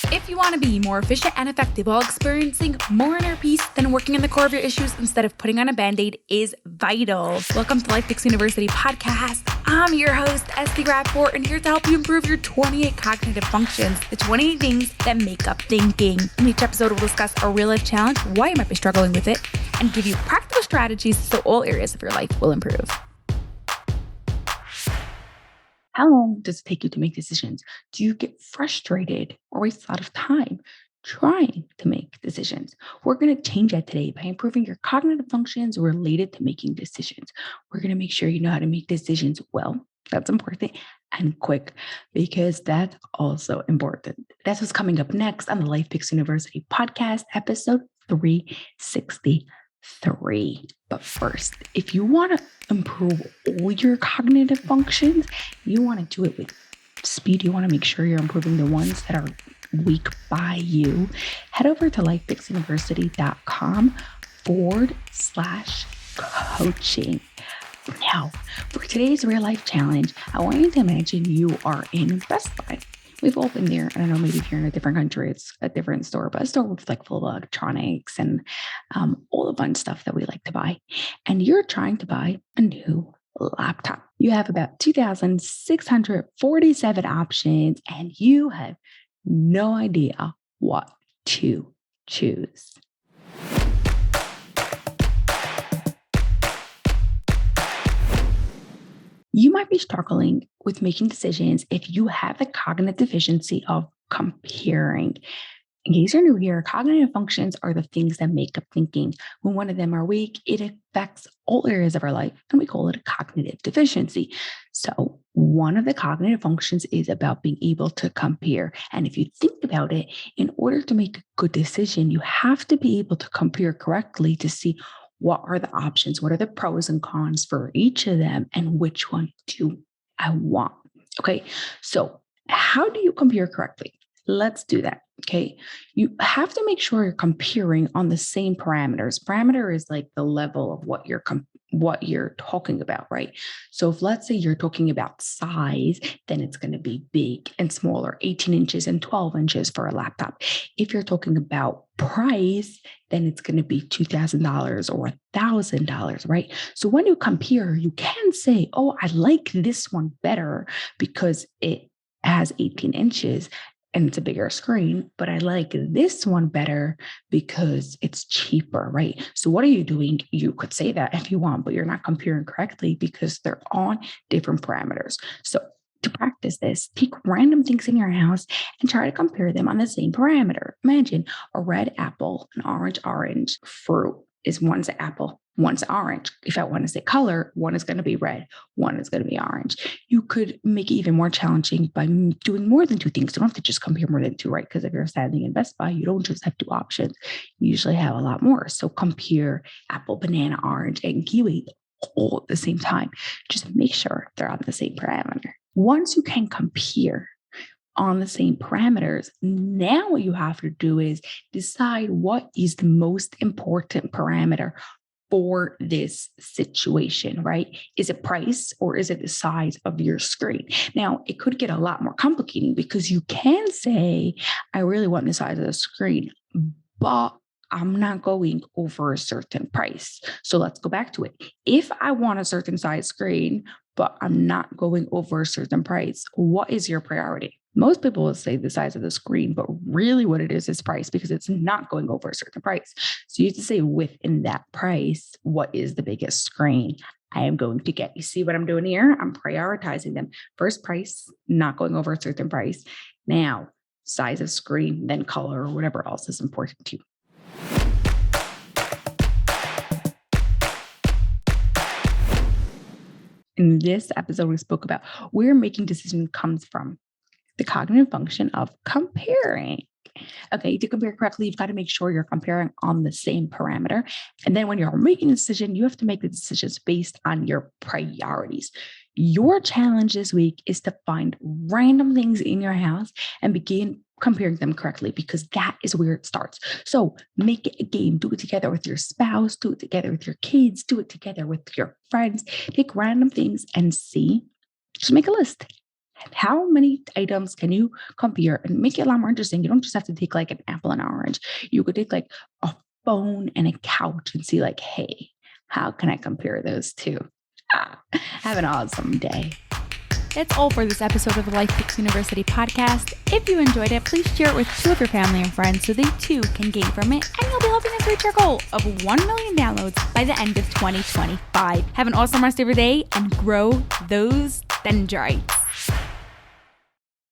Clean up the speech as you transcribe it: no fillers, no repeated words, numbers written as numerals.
If you want to be more efficient and effective while experiencing more inner peace, then working on the core of your issues instead of putting on a Band-Aid is vital. Welcome to Life Fix University podcast. I'm your host, Esty Rapport, and here to help you improve your 28 cognitive functions, the 28 things that make up thinking. In each episode, we'll discuss a real-life challenge, why you might be struggling with it, and give you practical strategies so all areas of your life will improve. How long does it take you to make decisions? Do you get frustrated or waste a lot of time trying to make decisions? We're going to change that today by improving your cognitive functions related to making decisions. We're going to make sure you know how to make decisions well. That's important, and quick, because that's also important. That's what's coming up next on the Life Fix University podcast, episode 363. But first, if you want to improve all your cognitive functions, you want to do it with speed. You want to make sure you're improving the ones that are weak by you. Head over to lifefixuniversity.com/coaching. Now, for today's real life challenge, I want you to imagine you are in Best Buy. We've all been there. I don't know, maybe if you're in a different country, it's a different store, but a store with like full of electronics and all the fun stuff that we like to buy. And you're trying to buy a new laptop. You have about 2,647 options and you have no idea what to choose. You might be struggling with making decisions if you have the cognitive deficiency of comparing. In case you're new here, cognitive functions are the things that make up thinking. When one of them are weak, it affects all areas of our life, and we call it a cognitive deficiency. So one of the cognitive functions is about being able to compare. And if you think about it, in order to make a good decision, you have to be able to compare correctly to see what are the options, what are the pros and cons for each of them, and which one do I want? Okay, so how do you compare correctly? Let's do that. Okay, you have to make sure you're comparing on the same parameters. Parameter is like the level of what you're talking about, right? So if let's say you're talking about size, then it's going to be big and smaller, 18 inches and 12 inches for a laptop. If you're talking about price, then it's going to be $2,000 or $1,000, right? So when you compare, you can say, oh, I like this one better because it has 18 inches. And it's a bigger screen, but I like this one better because it's cheaper, right? So what are you doing? You could say that if you want, but you're not comparing correctly because they're on different parameters. So to practice this, take random things in your house and try to compare them on the same parameter. Imagine a red apple, an orange fruit is one's an apple, one's orange. If I want to say color, one is going to be red, one is going to be orange. You could make it even more challenging by doing more than two things. You don't have to just compare more than two, right? Because if you're standing in Best Buy, you don't just have two options. You usually have a lot more. So compare apple, banana, orange, and kiwi all at the same time. Just make sure they're on the same parameter. Once you can compare on the same parameters, now what you have to do is decide what is the most important parameter for this situation, right? Is it price or is it the size of your screen? Now, it could get a lot more complicating because you can say, I really want the size of the screen, but I'm not going over a certain price. So let's go back to it. If I want a certain size screen, but I'm not going over a certain price, what is your priority? Most people will say the size of the screen, but really what it is price because it's not going over a certain price. So you have to say within that price, what is the biggest screen I am going to get? You see what I'm doing here? I'm prioritizing them. First price, not going over a certain price. Now, size of screen, then color, or whatever else is important to you. In this episode, we spoke about where making decisions comes from. The cognitive function of comparing. Okay, to compare correctly, you've got to make sure you're comparing on the same parameter. And then when you're making a decision, you have to make the decisions based on your priorities. Your challenge this week is to find random things in your house and begin comparing them correctly, because that is where it starts. So make it a game. Do it together with your spouse, do it together with your kids, do it together with your friends. Take random things and see, just make a list. How many items can you compare and make it a lot more interesting? You don't just have to take like an apple and orange. You could take like a phone and a couch and see like, hey, how can I compare those two? Have an awesome day. That's all for this episode of the Life Kicks University podcast. If you enjoyed it, please share it with 2 of your family and friends so they too can gain from it, and you'll be helping us reach our goal of 1 million downloads by the end of 2025. Have an awesome rest of your day and grow those dendrites.